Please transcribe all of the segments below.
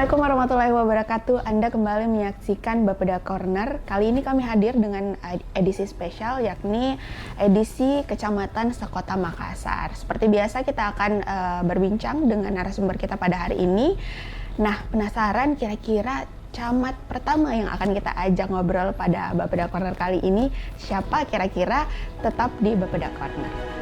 Assalamualaikum warahmatullahi wabarakatuh. Anda kembali menyaksikan Bapeda Corner. Kali ini kami hadir dengan edisi spesial, yakni edisi Kecamatan Sekota Makassar. Seperti biasa kita akan berbincang dengan narasumber kita pada hari ini. Nah, penasaran kira-kira camat pertama yang akan kita ajak ngobrol pada Bapeda Corner kali ini siapa kira-kira? Tetap di Bapeda Corner.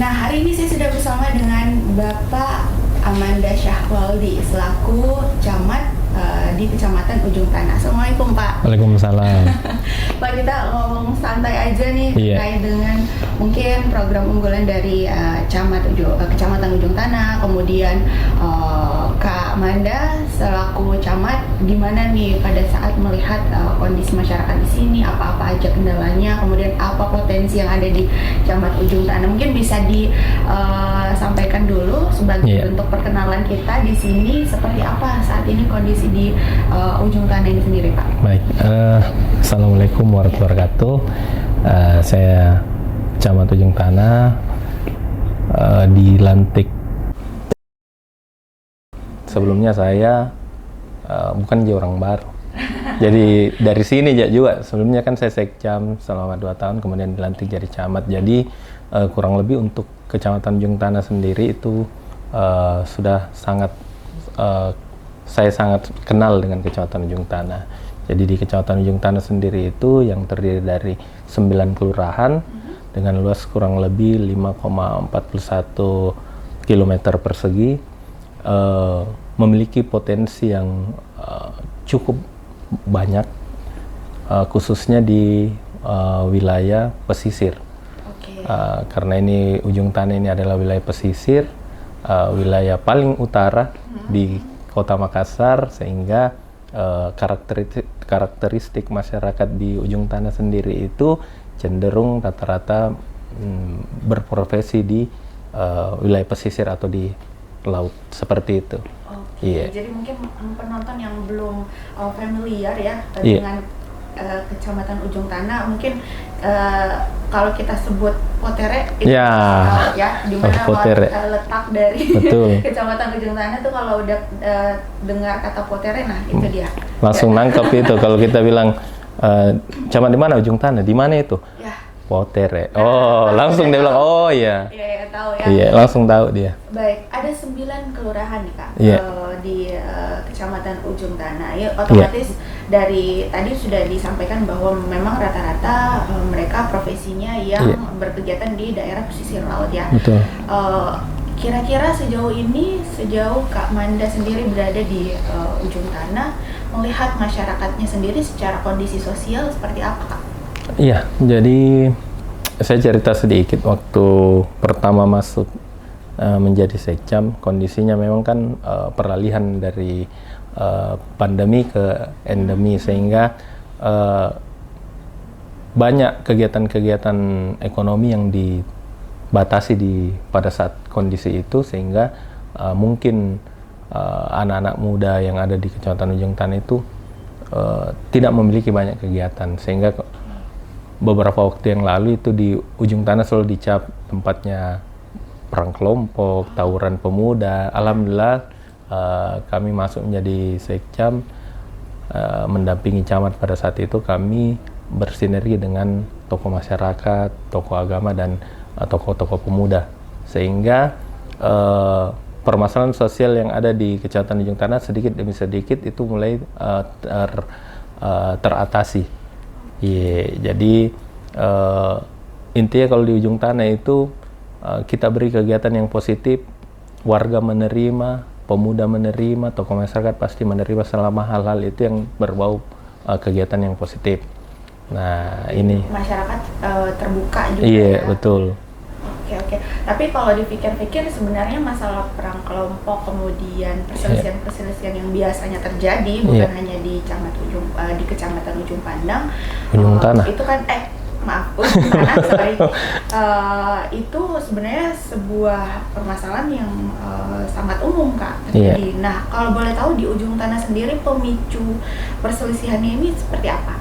Nah, hari ini saya sudah bersama dengan Bapak Amanda Syahwaldi selaku camat di Kecamatan Ujung Tanah. Assalamualaikum, Pak. Waalaikumsalam. Pak, kita ngomong santai aja nih terkait dengan mungkin program unggulan dari Kecamatan Ujung Tanah, kemudian Kak Amanda selaku camat, gimana nih pada saat melihat kondisi masyarakat di sini, apa-apa aja kendalanya, kemudian apa potensi yang ada di Camat Ujung Tanah. Mungkin bisa disampaikan dulu sebagai bentuk perkenalan kita di sini, seperti apa saat ini kondisi di Ujung Tanah ini sendiri, Pak. Baik, Assalamualaikum warahmatullahi wabarakatuh. Saya Camat Ujung Tanah, dilantik. Sebelumnya saya bukan orang baru. Jadi dari sini juga. Sebelumnya kan saya sekcam selama 2 tahun, kemudian dilantik jadi camat. Jadi kurang lebih untuk Kecamatan Ujung Tanah sendiri itu sudah sangat saya sangat kenal dengan Kecamatan Ujung Tanah. Jadi di Kecamatan Ujung Tanah sendiri itu yang terdiri dari 9 kelurahan dengan luas kurang lebih 5,41 km persegi, memiliki potensi yang cukup banyak, khususnya di wilayah pesisir. Karena ini Ujung Tanah ini adalah wilayah pesisir, wilayah paling utara di Kota Makassar, sehingga karakteristik masyarakat di Ujung Tanah sendiri itu cenderung rata-rata berprofesi di wilayah pesisir atau di laut, seperti itu. Jadi mungkin penonton yang belum familiar ya dengan Kecamatan Ujung Tanah, mungkin kalau kita sebut Potere itu di mana letak dari Kecamatan Ujung Tanah tuh, kalau udah dengar kata Potere, nah itu dia. Langsung nangkep itu kalau kita bilang camat di mana Ujung Tanah, di mana itu? Potere. Oh, langsung dia bilang, oh iya. Iya, tahu ya. Iya, langsung tahu dia. Baik, ada 9 kelurahan nih, Kak, di Kecamatan Ujung Tanah. Ya, otomatis dari tadi sudah disampaikan bahwa memang rata-rata mereka profesinya yang berkegiatan di daerah pesisir laut ya. Betul. Kira-kira sejauh Kak Manda sendiri berada di Ujung Tanah, melihat masyarakatnya sendiri secara kondisi sosial seperti apa, Kak? Iya, jadi saya cerita sedikit waktu pertama masuk menjadi sekcam. Kondisinya memang kan peralihan dari pandemi ke endemi, sehingga banyak kegiatan-kegiatan ekonomi yang dibatasi pada saat kondisi itu, sehingga mungkin anak-anak muda yang ada di Kecamatan Ujung Tanah itu tidak memiliki banyak kegiatan, sehingga beberapa waktu yang lalu itu di Ujung Tanah selalu dicap tempatnya perang kelompok, tawuran pemuda. Alhamdulillah kami masuk menjadi sekcam, mendampingi camat pada saat itu. Kami bersinergi dengan tokoh masyarakat, tokoh agama, dan tokoh-tokoh pemuda, sehingga permasalahan sosial yang ada di Kecamatan Ujung Tanah sedikit demi sedikit itu mulai teratasi. Jadi intinya kalau di Ujung Tanah itu kita beri kegiatan yang positif, warga menerima, pemuda menerima, tokoh masyarakat pasti menerima selama hal-hal itu yang berbau kegiatan yang positif. Nah, ini masyarakat terbuka juga. Iya, betul. Oke. Tapi kalau dipikir-pikir sebenarnya masalah perang kelompok kemudian perselisihan yang biasanya terjadi bukan hanya di Kecamatan Ujung Pandang. Ujung Tanah. Itu kan Ujung Tanah, sorry. Itu sebenarnya sebuah permasalahan yang sangat umum Kak terjadi. Nah, kalau boleh tahu di Ujung Tanah sendiri pemicu perselisihannya ini seperti apa?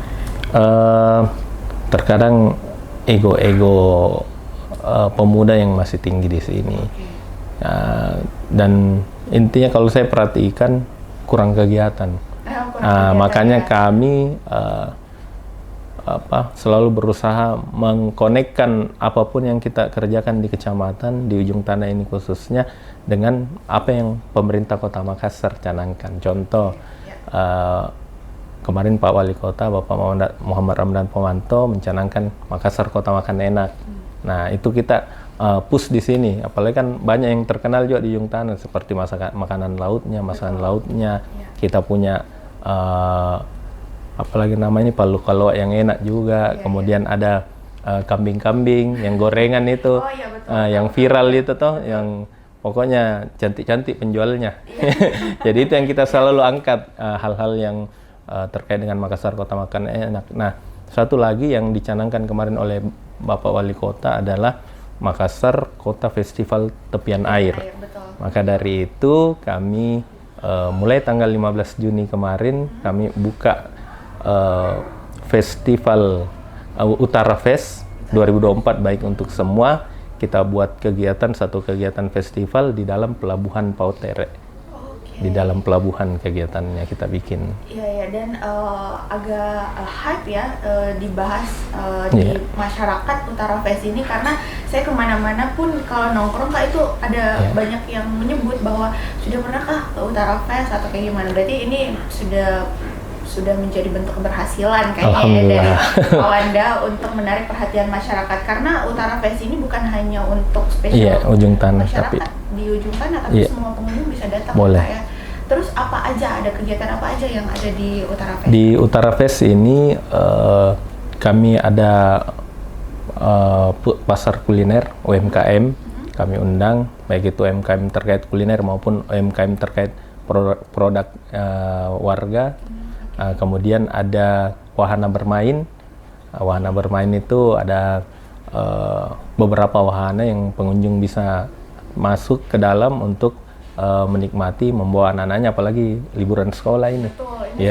Terkadang ego pemuda yang masih tinggi di sini. Dan intinya kalau saya perhatikan kurang kegiatan. Makanya kami selalu berusaha mengkonekkan apapun yang kita kerjakan di kecamatan, di Ujung Tanah ini khususnya, dengan apa yang pemerintah Kota Makassar canangkan. Contoh, kemarin Pak Wali Kota, Bapak Muhammad Ramdan Pomanto mencanangkan Makassar Kota Makan Enak. Nah, itu kita push di sini. Apalagi kan banyak yang terkenal juga di Ujung Tanah, seperti makanan lautnya. Kita punya apalagi namanya palu kalua yang enak juga. Kemudian ada kambing-kambing yang gorengan itu, yang viral itu toh, yang pokoknya cantik-cantik penjualnya. Jadi itu yang kita selalu angkat, hal-hal yang terkait dengan Makassar Kota Makan Enak. Nah, satu lagi yang dicanangkan kemarin oleh Bapak Wali Kota adalah Makassar Kota Festival Tepian Air. Maka dari itu kami mulai tanggal 15 Juni kemarin kami buka festival Utara Fest 2024 baik untuk semua. Kita buat satu kegiatan festival di dalam Pelabuhan Pautere. Di dalam pelabuhan kegiatannya kita bikin. Iya, dan agak hype ya dibahas di masyarakat Utara Fest ini, karena saya kemana-mana pun kalau nongkrong Kak itu ada banyak yang menyebut bahwa sudah pernahkah ke Utara Fest atau kayak gimana. Berarti ini sudah menjadi bentuk keberhasilan kayaknya dari Wanda untuk menarik perhatian masyarakat, karena Utara Fest ini bukan hanya untuk spesial Ujung Tanah, masyarakat di Ujung Tanah, tapi semua pengunjung bisa datang. Boleh. Ya. Terus apa aja, ada kegiatan apa aja yang ada di Utara Fest? Di Utara Fest ini kami ada pasar kuliner UMKM. Kami undang baik itu UMKM terkait kuliner maupun UMKM terkait produk warga. Kemudian ada wahana bermain. Wahana bermain itu ada beberapa wahana yang pengunjung bisa masuk ke dalam untuk menikmati, membawa anak-anaknya, apalagi liburan sekolah ini. Betul, ini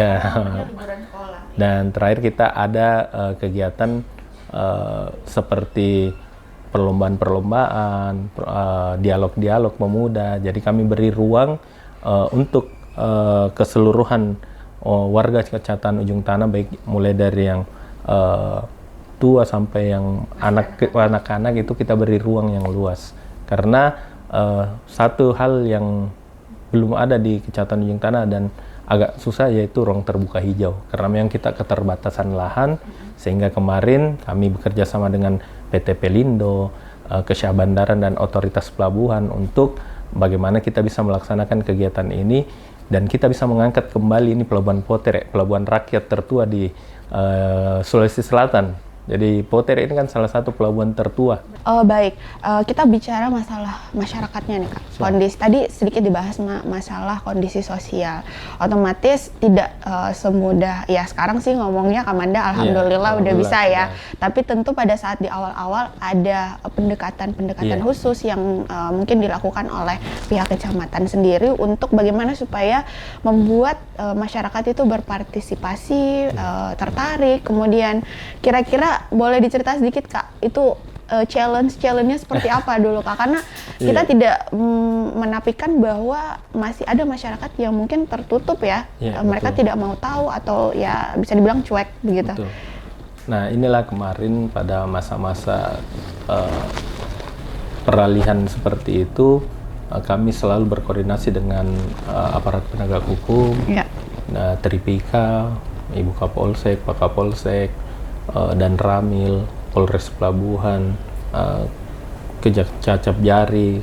liburan sekolah. Dan terakhir kita ada kegiatan seperti perlombaan-perlombaan, dialog-dialog pemuda. Jadi kami beri ruang untuk keseluruhan warga Kecamatan Ujung Tanah, baik mulai dari yang tua sampai yang anak-anak itu kita beri ruang yang luas. Karena satu hal yang belum ada di Kecamatan Ujung Tanah dan agak susah yaitu ruang terbuka hijau. Karena memang kita keterbatasan lahan, sehingga kemarin kami bekerja sama dengan PT Pelindo, Kesyah Bandaran dan Otoritas Pelabuhan untuk bagaimana kita bisa melaksanakan kegiatan ini dan kita bisa mengangkat kembali ini Pelabuhan Pautere, pelabuhan rakyat tertua di Sulawesi Selatan. Jadi Pautere ini kan salah satu pelabuhan tertua. Oh baik, kita bicara masalah masyarakatnya nih Kak. Kondisi tadi sedikit dibahas masalah kondisi sosial. Otomatis tidak semudah ya sekarang sih ngomongnya Kamanda alhamdulillah udah bisa ya. Tapi tentu pada saat di awal-awal ada pendekatan khusus yang mungkin dilakukan oleh pihak kecamatan sendiri untuk bagaimana supaya membuat masyarakat itu berpartisipasi, tertarik. Kemudian kira-kira boleh dicerita sedikit Kak, itu challenge-nya seperti apa dulu Kak? Karena kita tidak menafikan bahwa masih ada masyarakat yang mungkin tertutup ya, mereka tidak mau tahu atau ya bisa dibilang cuek begitu. Betul. Nah inilah kemarin pada masa-masa peralihan seperti itu, kami selalu berkoordinasi dengan aparat penegak hukum, Tripika, Ibu Kapolsek, Pak Kapolsek, dan Ramil, Polres Pelabuhan, Cacap Jari,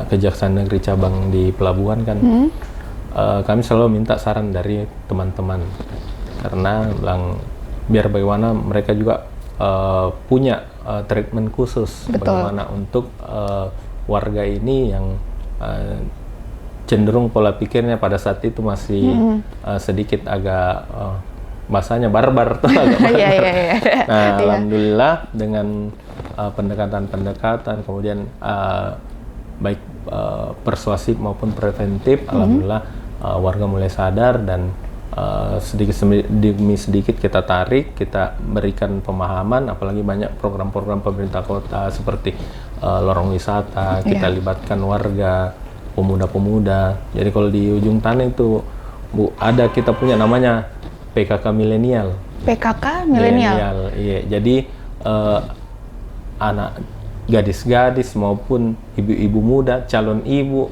Kejaksaan Negeri Cabang di Pelabuhan kan. Kami selalu minta saran dari teman-teman karena biar bagaimana mereka juga punya treatment khusus. Betul. Bagaimana untuk warga ini yang cenderung pola pikirnya pada saat itu masih sedikit agak bahasanya barbar tuh agak barbar. Nah, alhamdulillah dengan pendekatan-pendekatan kemudian baik persuasif maupun preventif, alhamdulillah warga mulai sadar dan sedikit demi sedikit kita tarik, kita berikan pemahaman, apalagi banyak program-program pemerintah kota seperti lorong wisata, kita libatkan warga, pemuda-pemuda. Jadi kalau di ujung tanah itu Bu, ada kita punya namanya PKK milenial. PKK milenial. Iya. Jadi anak gadis-gadis maupun ibu-ibu muda, calon ibu,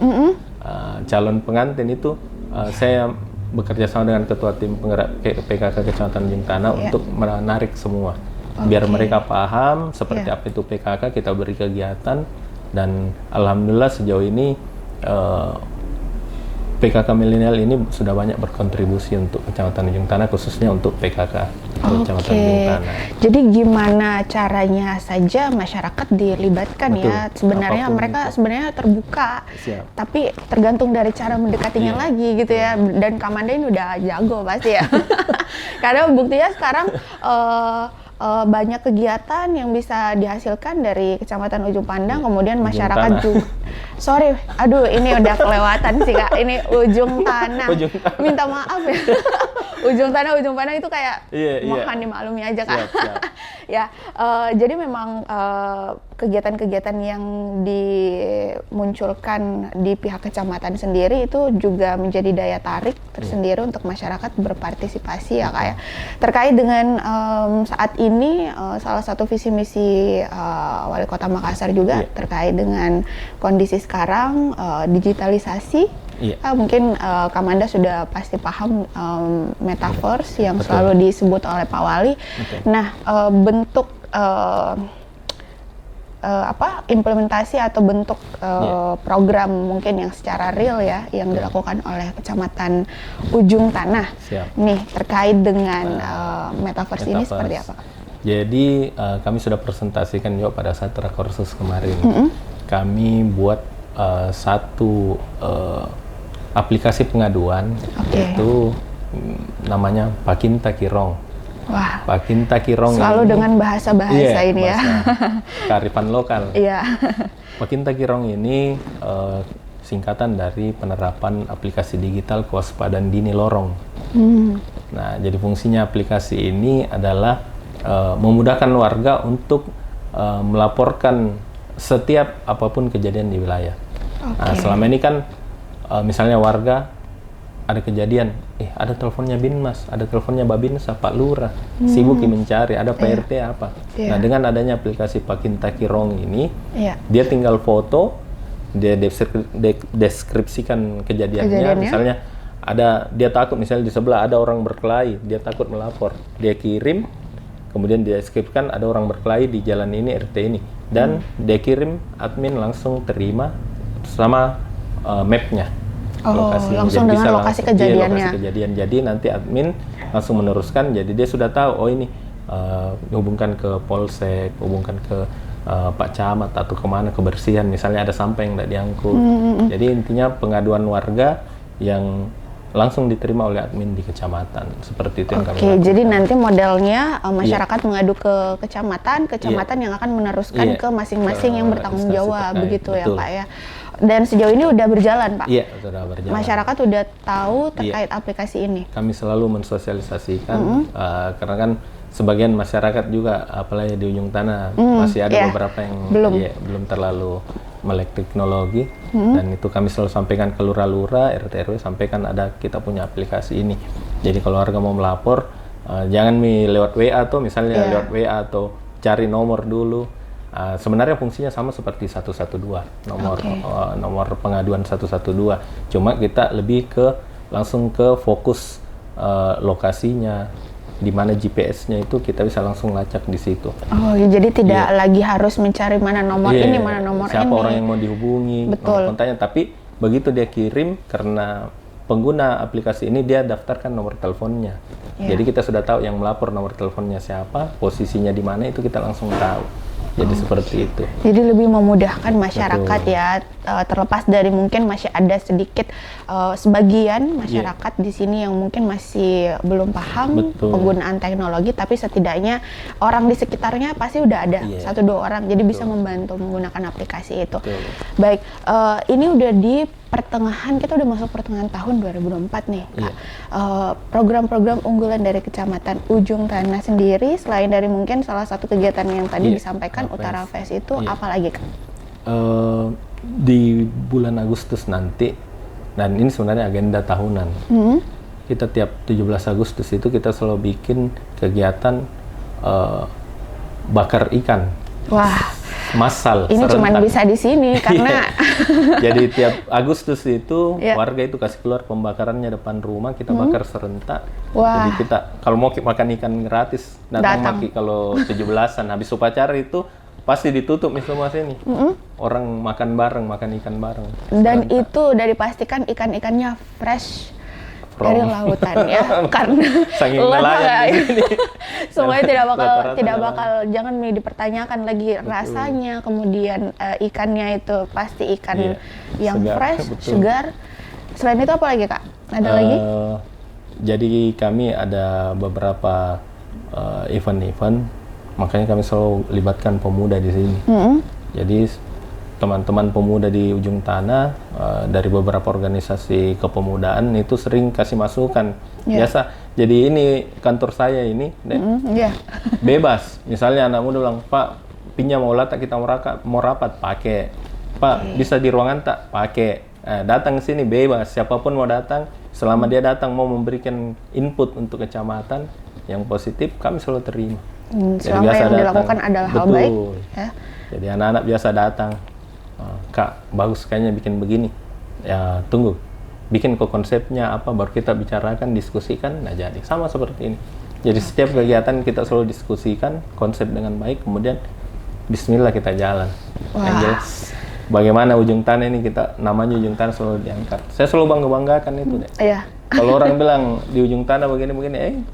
calon pengantin itu saya bekerja sama dengan ketua tim penggerak PKK Kecamatan Ujung Tanah untuk menarik semua. Biar mereka paham seperti apa itu PKK, kita beri kegiatan dan alhamdulillah sejauh ini PKK milenial ini sudah banyak berkontribusi untuk Kecamatan Ujung Tanah, khususnya untuk PKK Kecamatan Ujung Tanah. Jadi gimana caranya saja masyarakat dilibatkan? Betul. Ya? Sebenarnya apapun mereka itu sebenarnya terbuka, tapi tergantung dari cara mendekatinya lagi gitu ya. Dan Kamanda ini udah jago pasti ya. Karena buktinya sekarang banyak kegiatan yang bisa dihasilkan dari Kecamatan Ujung Pandang, kemudian masyarakat juga. Sorry, aduh ini udah kelewatan sih Kak, ini Ujung Tanah. Minta maaf ya. Ujung Pandang itu kayak mohon dimaklumi aja Kak. Siap. Ya, jadi memang kegiatan-kegiatan yang dimunculkan di pihak kecamatan sendiri itu juga menjadi daya tarik tersendiri untuk masyarakat berpartisipasi ya Kak ya. Terkait dengan saat ini salah satu visi misi Wali Kota Makassar juga terkait dengan kondisi sekarang digitalisasi. Mungkin Kamanda sudah pasti paham metaverse yang selalu disebut oleh Pak Wali. Nah, bentuk implementasi atau bentuk program mungkin yang secara real ya yang dilakukan oleh Kecamatan Ujung Tanah. Nih terkait dengan metaverse ini seperti apa? Jadi kami sudah presentasikan juga pada saat Rakorsus kemarin. Kami buat satu aplikasi pengaduan, itu namanya Pakinta Kirong. Wah, Pakinta Kirong selalu ini, dengan bahasa ini ya. Kearifan lokal. Iya. Pakinta Kirong ini singkatan dari penerapan aplikasi digital kewaspadaan dini lorong. Nah, jadi fungsinya aplikasi ini adalah memudahkan warga untuk melaporkan setiap apapun kejadian di wilayah. Nah, selama ini kan misalnya warga ada kejadian, ada teleponnya Binmas, ada teleponnya Babinsa, Pak Lurah, sibuk mencari, ada Pak RT apa. Nah, dengan adanya aplikasi Pakinta Kirong ini, dia tinggal foto, dia deskripsikan kejadiannya. Misalnya dia takut, misalnya di sebelah ada orang berkelahi, dia takut melapor, dia kirim, kemudian dia deskripsikan ada orang berkelahi di jalan ini, RT ini, dan dia kirim, admin langsung terima sama mapnya. Langsung jadi dengan lokasi kejadiannya. Lokasi kejadian. Jadi nanti admin langsung meneruskan. Jadi dia sudah tahu, ini hubungkan ke Polsek, hubungkan ke Pak Camat atau kemana kebersihan. Misalnya ada sampah yang tidak diangkut. Jadi intinya pengaduan warga yang langsung diterima oleh admin di kecamatan. Seperti itu yang kami lakukan. Jadi nanti modelnya masyarakat mengadu ke kecamatan yang akan meneruskan ke masing-masing yang bertanggung jawab, begitu ya Pak ya. Dan sejauh ini udah berjalan Pak? Iya, sudah berjalan. Masyarakat udah tahu terkait aplikasi ini? Kami selalu mensosialisasikan, karena kan sebagian masyarakat juga, apalagi di Ujung Tanah, masih ada beberapa yang belum terlalu melek teknologi, dan itu kami selalu sampaikan ke lurah-lurah, RT RW, sampaikan kita punya aplikasi ini. Jadi kalau warga mau melapor, jangan lewat WA atau misalnya lewat WA atau cari nomor dulu. Sebenarnya fungsinya sama seperti 112, nomor pengaduan 112. Cuma kita lebih langsung ke fokus lokasinya, di mana GPS-nya itu kita bisa langsung lacak di situ. Jadi tidak lagi harus mencari mana nomor ini, mana nomor siapa ini. Siapa orang yang mau dihubungi, nomor kontaknya. Tapi begitu dia kirim, karena pengguna aplikasi ini dia daftarkan nomor teleponnya. Jadi kita sudah tahu yang melapor nomor teleponnya siapa, posisinya di mana, itu kita langsung tahu. Jadi seperti itu. Jadi lebih memudahkan masyarakat Betul. ya, terlepas dari mungkin masih ada sedikit sebagian masyarakat di sini yang mungkin masih belum paham Betul. penggunaan teknologi, tapi setidaknya orang di sekitarnya pasti udah ada satu dua orang, jadi bisa membantu menggunakan aplikasi itu. Betul. Baik, ini udah di pertengahan, kita udah masuk pertengahan tahun 2024 nih, Kak. Program-program unggulan dari Kecamatan Ujung Tanah sendiri, selain dari mungkin salah satu kegiatan yang tadi disampaikan Utara Fest itu, apa lagi, Kak? Di bulan Agustus nanti, dan ini sebenarnya agenda tahunan. Kita tiap 17 Agustus itu kita selalu bikin kegiatan bakar ikan. Wah, Massal. ini serentak. cuma bisa di sini karena Jadi tiap Agustus itu warga itu kasih keluar pembakarannya depan rumah, kita bakar serentak. Wah. Jadi kita kalau mau makan ikan gratis datang maki kalau 17-an habis upacara itu pasti ditutup nih semua sini. Orang makan bareng, makan ikan bareng. dan serentak. itu udah dipastikan ikan-ikannya fresh dari lautan ya, karena Saking luar nelayan biasa. di sini. Semuanya Rata-rata tidak nelayan. bakal jangan dipertanyakan lagi rasanya, kemudian ikannya itu pasti ikan yang segar, fresh, betul. segar. Selain itu apa lagi, Kak? Ada lagi? Jadi kami ada beberapa event-event, makanya kami selalu libatkan pemuda di sini. Jadi teman-teman pemuda di Ujung Tanah dari beberapa organisasi kepemudaan itu sering kasih masukan. Biasa. Jadi ini kantor saya ini bebas. Misalnya anak muda bilang, Pak, pinjam aula tak kita mau rapat, pakai. Pak, bisa di ruangan tak? Pakai. Datang ke sini bebas. Siapapun mau datang, selama dia datang mau memberikan input untuk kecamatan yang positif, kami selalu terima. Jadi Selama biasa yang datang. dilakukan adalah hal Betul. baik. Ya. Jadi anak-anak biasa datang, Kak, bagus kayaknya bikin begini. Ya, tunggu. Bikin kok konsepnya apa, baru kita bicarakan, diskusikan, nah jadi. Sama seperti ini. Jadi setiap kegiatan kita selalu diskusikan, konsep dengan baik, kemudian bismillah kita jalan. Yang jelas, bagaimana Ujung Tanah ini kita, namanya Ujung Tanah selalu diangkat. Saya selalu bangga-banggakan itu deh. Iya. Kalau orang bilang di Ujung Tanah begini-begini,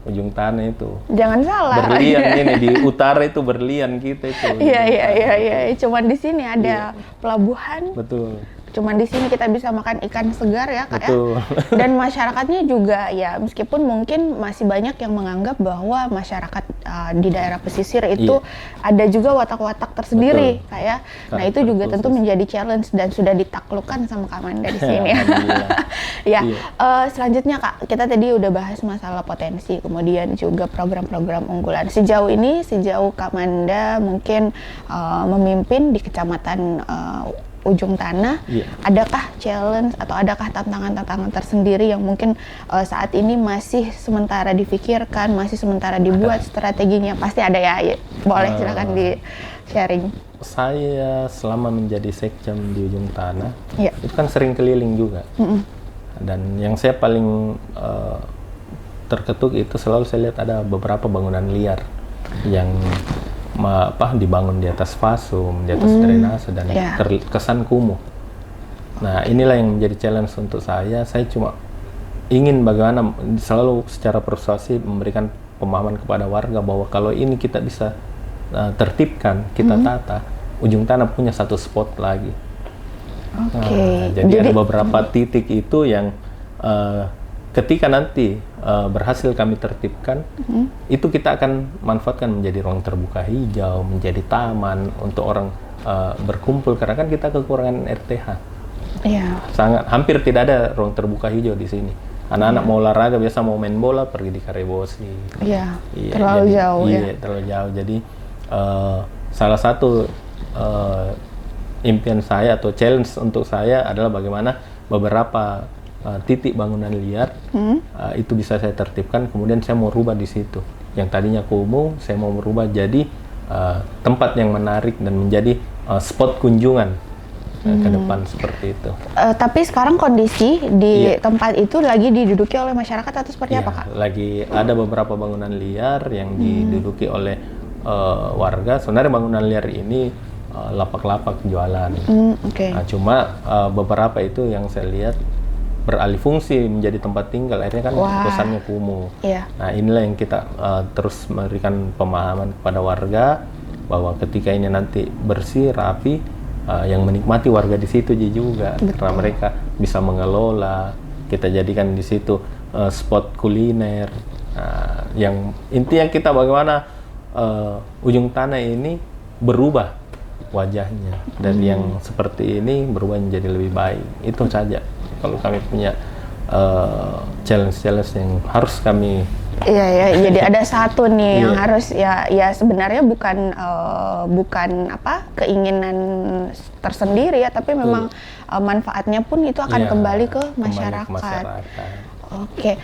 Ujung Tanah itu Jangan salah. berlian ini di utara itu berlian kita itu. Iya. Cuman di sini ada pelabuhan. Betul. Cuman di sini kita bisa makan ikan segar ya, Kak. Betul. Ya. Dan masyarakatnya juga ya, meskipun mungkin masih banyak yang menganggap bahwa masyarakat di daerah pesisir itu ada juga watak-watak tersendiri, Kak ya. Nah, itu juga tentu menjadi challenge dan sudah ditaklukkan sama Kak Manda di sini. Ya. Selanjutnya, Kak, kita tadi udah bahas masalah potensi, kemudian juga program-program unggulan. Sejauh Kak Manda mungkin memimpin di Kecamatan Ujung Tanah, adakah challenge atau adakah tantangan-tantangan tersendiri yang mungkin saat ini masih sementara difikirkan, masih sementara dibuat strateginya? Pasti ada ya, boleh silakan di-sharing. Saya selama menjadi sekjam di Ujung Tanah, itu kan sering keliling juga. Dan yang saya paling terketuk itu selalu saya lihat ada beberapa bangunan liar yang dibangun di atas fasum, di atas drainase dan terkesan kumuh. Nah, inilah yang menjadi challenge untuk saya. Saya cuma ingin bagaimana selalu secara persuasif memberikan pemahaman kepada warga bahwa kalau ini kita bisa tertibkan, kita tata, Ujung Tanah punya satu spot lagi. Jadi ada beberapa titik itu yang ketika nanti berhasil kami tertibkan, itu kita akan manfaatkan menjadi ruang terbuka hijau, menjadi taman untuk orang berkumpul, karena kan kita kekurangan RTH. Sangat hampir tidak ada ruang terbuka hijau di sini. Anak-anak mau olahraga biasa mau main bola pergi di Karebosi. Terlalu jauh. Terlalu jauh. Jadi salah satu impian saya atau challenge untuk saya adalah bagaimana beberapa titik bangunan liar itu bisa saya tertibkan, kemudian saya mau rubah di situ. Yang tadinya kumuh, saya mau merubah jadi tempat yang menarik dan menjadi spot kunjungan ke depan seperti itu. Tapi sekarang kondisi di tempat itu lagi diduduki oleh masyarakat atau seperti apa, Kak? Lagi ada beberapa bangunan liar yang diduduki oleh warga. Sebenarnya bangunan liar ini lapak-lapak jualan. Nah, cuma beberapa itu yang saya lihat beralih fungsi menjadi tempat tinggal, akhirnya kan kosannya kumuh. Nah, inilah yang kita terus memberikan pemahaman kepada warga bahwa ketika ini nanti bersih, rapi, yang menikmati warga di situ juga. Betul. Karena mereka bisa mengelola, kita jadikan di situ spot kuliner. Yang intinya kita bagaimana Ujung Tanah ini berubah wajahnya dari yang seperti ini berubah menjadi lebih baik. Itu saja kalau kami punya challenge-challenge yang harus kami. Iya, jadi ada satu nih yang Iya. harus ya sebenarnya bukan keinginan tersendiri ya, tapi memang manfaatnya pun itu akan Iya, kembali ke kembali masyarakat. ke masyarakat. Oke,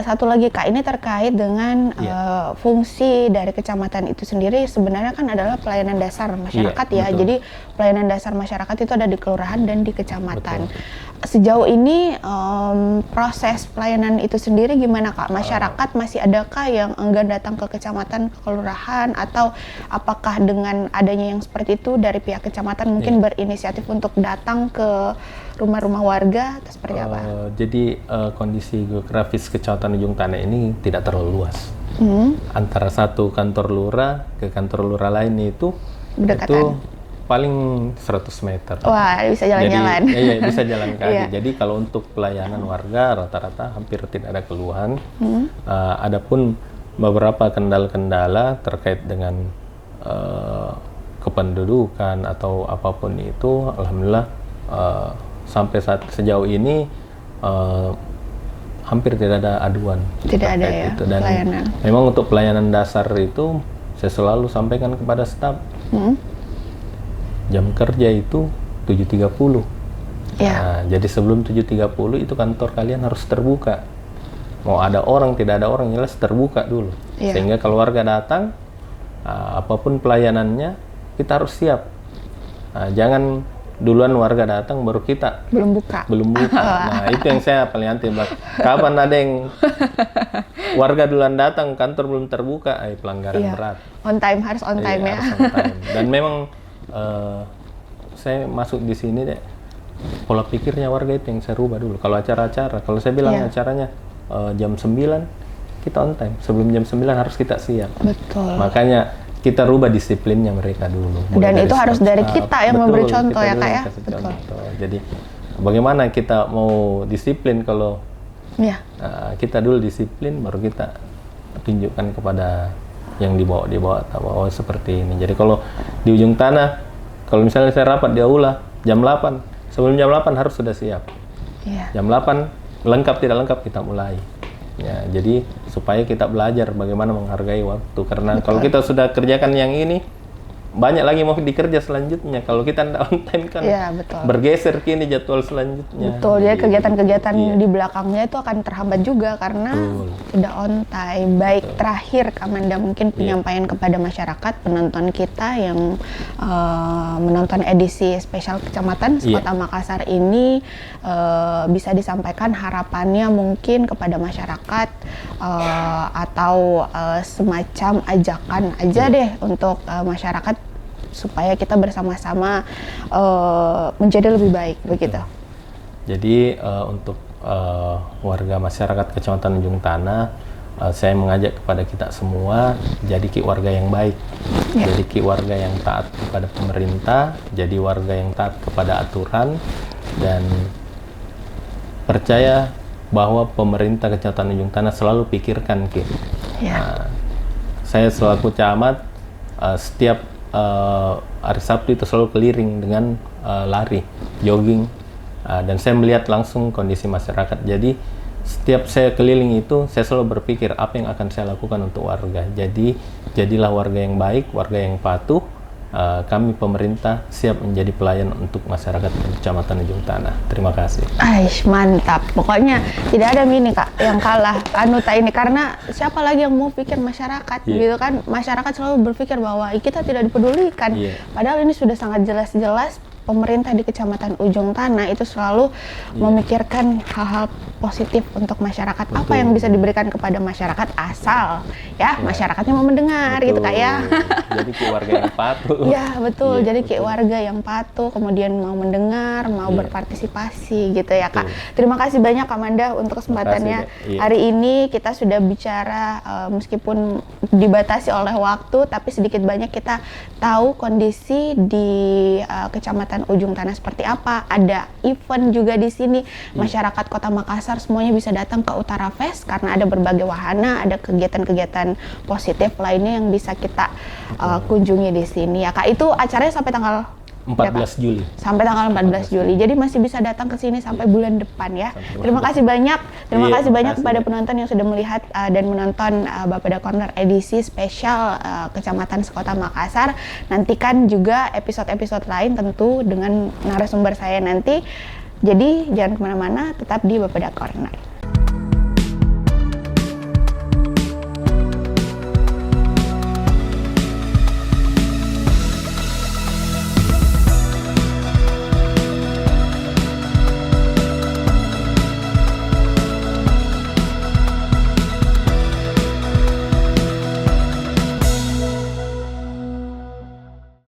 satu lagi Kak, ini terkait dengan fungsi dari kecamatan itu sendiri sebenarnya kan adalah pelayanan dasar masyarakat ya. betul. Jadi pelayanan dasar masyarakat itu ada di kelurahan dan di kecamatan. Betul. Sejauh ini proses pelayanan itu sendiri gimana Kak? Masyarakat masih adakah yang enggan datang ke kecamatan, ke kelurahan, atau apakah dengan adanya yang seperti itu dari pihak kecamatan mungkin berinisiatif untuk datang ke rumah-rumah warga atau seperti apa? Jadi kondisi geografis Kecamatan Ujung Tanah ini tidak terlalu luas. Antara satu kantor lurah ke kantor lurah lain itu Berdekatan. paling 100 meter. Wah, bisa jalan-jalan. Jadi, iya, bisa jalan kaki. Iya. Jadi kalau untuk pelayanan warga rata-rata hampir tidak ada keluhan. Adapun beberapa kendala-kendala terkait dengan kependudukan atau apapun itu, alhamdulillah sampai sejauh ini hampir tidak ada aduan. Tidak ada terkait ya, itu. Dan pelayanan. memang untuk pelayanan dasar itu saya selalu sampaikan kepada staf. Jam kerja itu 7.30. Ya. Nah, jadi sebelum 7.30 itu kantor kalian harus terbuka. Mau ada orang, tidak ada orang, jelas terbuka dulu. Ya. Sehingga kalau warga datang, apapun pelayanannya, kita harus siap. Jangan duluan warga datang, baru kita Belum buka. belum buka. Nah, itu yang saya paling anti. Kapan ada yang warga duluan datang, kantor belum terbuka, pelanggaran berat. On time, harus on time ya. Harus on time. Dan memang saya masuk di sini deh, pola pikirnya warga itu yang saya rubah dulu. Kalau acara-acara, kalau saya bilang acaranya jam 9 kita on time, sebelum jam 9 harus kita siap. Betul. Makanya kita rubah disiplinnya mereka dulu. Dan itu harus dari kita yang memberi contoh kita ya dulu Kak ya. yang kasih Betul. contoh. Jadi bagaimana kita mau disiplin kalau Ya. kita dulu disiplin, baru kita tunjukkan kepada yang di bawah oh seperti ini. Jadi kalau di Ujung Tanah, kalau misalnya saya rapat di aula jam 8, sebelum jam 8 harus sudah siap. Iya. Jam 8 lengkap tidak lengkap kita mulai. Ya, jadi supaya kita belajar bagaimana menghargai waktu. Karena kalau kita sudah kerjakan yang ini, banyak lagi mau dikerja selanjutnya. Kalau kita tidak on time kan Iya, betul. bergeser kini jadwal selanjutnya. Betul, jadi kegiatan-kegiatan Iya. di belakangnya itu akan terhambat juga karena tidak on time. Baik, terakhir Kak Manda mungkin penyampaian kepada masyarakat penonton kita yang menonton edisi spesial Kecamatan Kota Makassar ini, bisa disampaikan harapannya mungkin kepada masyarakat atau semacam ajakan aja deh untuk masyarakat supaya kita bersama-sama menjadi lebih baik begitu. Jadi untuk warga masyarakat Kecamatan Ujung Tanah, saya mengajak kepada kita semua jadi warga yang baik, jadi warga yang taat kepada pemerintah, jadi warga yang taat kepada aturan, dan percaya bahwa pemerintah Kecamatan Ujung Tanah selalu pikirkan kita. Saya selaku camat setiap hari Sabtu itu selalu keliling dengan lari, jogging, dan saya melihat langsung kondisi masyarakat. Jadi setiap saya keliling itu saya selalu berpikir apa yang akan saya lakukan untuk warga. Jadi jadilah warga yang baik, warga yang patuh. Kami pemerintah siap menjadi pelayan untuk masyarakat Kecamatan Ujung Tanah. Terima kasih. Aish, mantap. Pokoknya tidak ada ini Kak yang kalah Anuta ini, karena siapa lagi yang mau pikir masyarakat gitu kan. Masyarakat selalu berpikir bahwa kita tidak dipedulikan. Padahal ini sudah sangat jelas-jelas pemerintah di Kecamatan Ujung Tanah itu selalu memikirkan hal-hal positif untuk masyarakat. Apa yang bisa diberikan kepada masyarakat asal ya masyarakatnya mau mendengar gitu Kak ya. Jadi kayak warga yang patuh. Ya betul, jadi kayak warga yang patuh, kemudian mau mendengar, mau berpartisipasi gitu ya Kak. Terima kasih banyak Kak Manda untuk kesempatannya. Hari ini kita sudah bicara meskipun dibatasi oleh waktu, tapi sedikit banyak kita tahu kondisi di Kecamatan Ujung Tanah seperti apa. Ada event juga di sini, masyarakat Kota Makassar semuanya bisa datang ke Utara Fest karena ada berbagai wahana, ada kegiatan-kegiatan positif lainnya yang bisa kita kunjungi di sini ya Kak. Itu acaranya sampai tanggal 14 Juli. Sampai tanggal 14 Juli. Jadi masih bisa datang ke sini sampai bulan depan ya. Terima kasih banyak. Terima kasih banyak kepada penonton yang sudah melihat dan menonton Bapeda Corner edisi spesial Kecamatan Sekota Makassar. Nantikan juga episode-episode lain tentu dengan narasumber saya nanti. Jadi jangan kemana-mana, tetap di Bapeda Corner.